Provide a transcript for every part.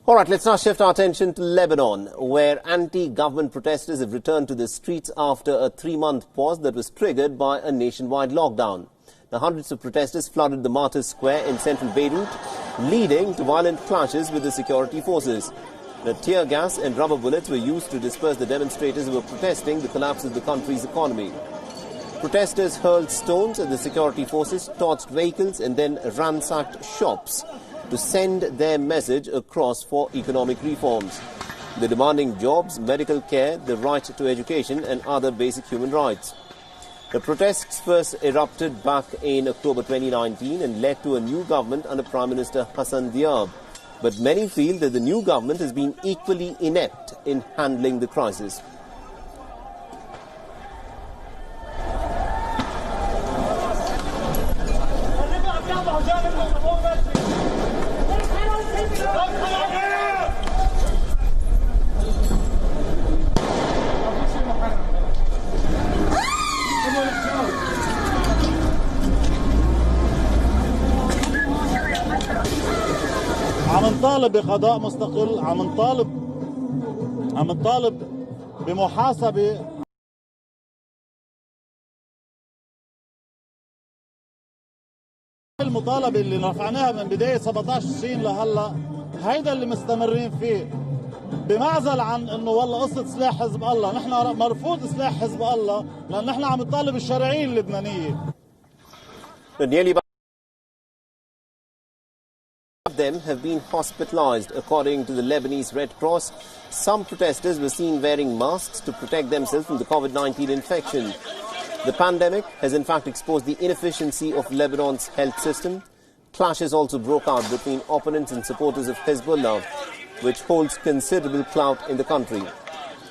All right, let's now shift our attention to Lebanon, where anti-government protesters have returned to the streets after a 3-month pause that was triggered by a nationwide lockdown. Now, hundreds of protesters flooded the Martyrs Square in central Beirut, leading to violent clashes with the security forces. The tear gas and rubber bullets were used to disperse the demonstrators who were protesting the collapse of the country's economy. Protesters hurled stones at the security forces, torched vehicles and then ransacked shops to send their message across for economic reforms. They're demanding jobs, medical care, the right to education and other basic human rights. The protests first erupted back in October 2019 and led to a new government under Prime Minister Hassan Diab. But many feel that the new government has been equally inept in handling the crisis. عم نطالب بقضاء مستقل، عم نطالب بمحاسبة. المطالبة اللي رفعناها من بداية 17 تشرين لهلا هيدا اللي مستمرين فيه، بمعزل عن انه والله قصة سلاح حزب الله، نحن مرفوض سلاح حزب الله لان نحن عم نطالب الشرعية اللبنانية. Them have been hospitalized. According to the Lebanese Red Cross, some protesters were seen wearing masks to protect themselves from the COVID-19 infection. The pandemic has in fact exposed the inefficiency of Lebanon's health system. Clashes also broke out between opponents and supporters of Hezbollah, which holds considerable clout in the country.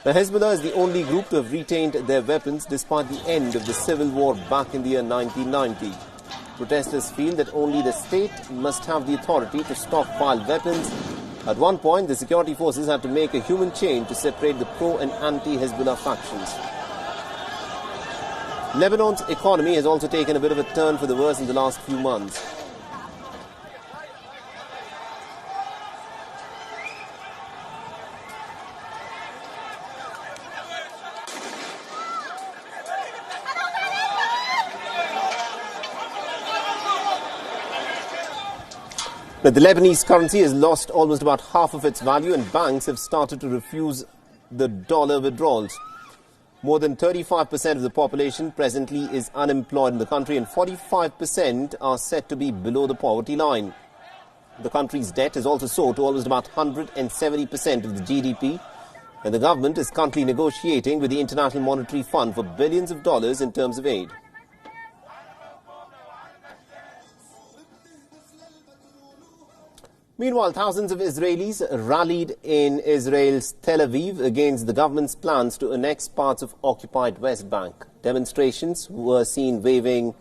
Now, Hezbollah is the only group to have retained their weapons despite the end of the civil war back in the year 1990. Protesters feel that only the state must have the authority to stockpile weapons. At one point, the security forces had to make a human chain to separate the pro- and anti-Hezbollah factions. Lebanon's economy has also taken a bit of a turn for the worse in the last few months. But the Lebanese currency has lost almost about half of its value and banks have started to refuse the dollar withdrawals. More than 35% of the population presently is unemployed in the country and 45% are said to be below the poverty line. The country's debt has also soared to almost about 170% of the GDP, and the government is currently negotiating with the International Monetary Fund for billions of dollars in terms of aid. Meanwhile, thousands of Israelis rallied in Israel's Tel Aviv against the government's plans to annex parts of occupied West Bank. Demonstrations were seen waving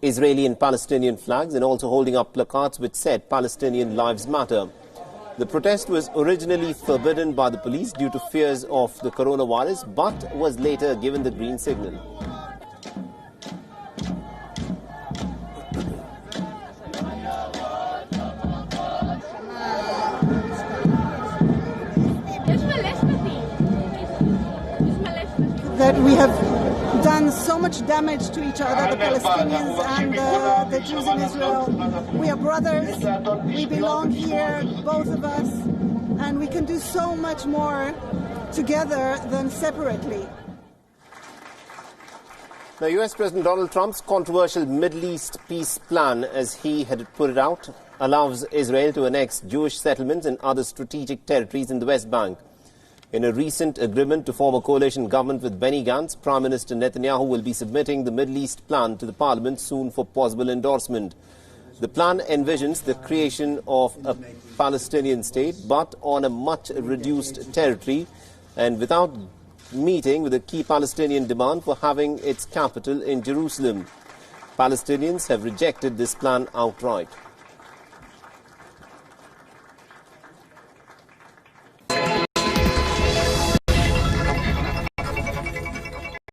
Israeli and Palestinian flags and also holding up placards which said Palestinian lives matter. The protest was originally forbidden by the police due to fears of the coronavirus, but was later given the green signal. That we have done so much damage to each other, the Palestinians and the Jews in Israel. We are brothers, we belong here, both of us, and we can do so much more together than separately. Now, US President Donald Trump's controversial Middle East peace plan, as he had put it out, allows Israel to annex Jewish settlements and other strategic territories in the West Bank. In a recent agreement to form a coalition government with Benny Gantz, Prime Minister Netanyahu will be submitting the Middle East plan to the parliament soon for possible endorsement. The plan envisions the creation of a Palestinian state, but on a much reduced territory and without meeting with a key Palestinian demand for having its capital in Jerusalem. Palestinians have rejected this plan outright.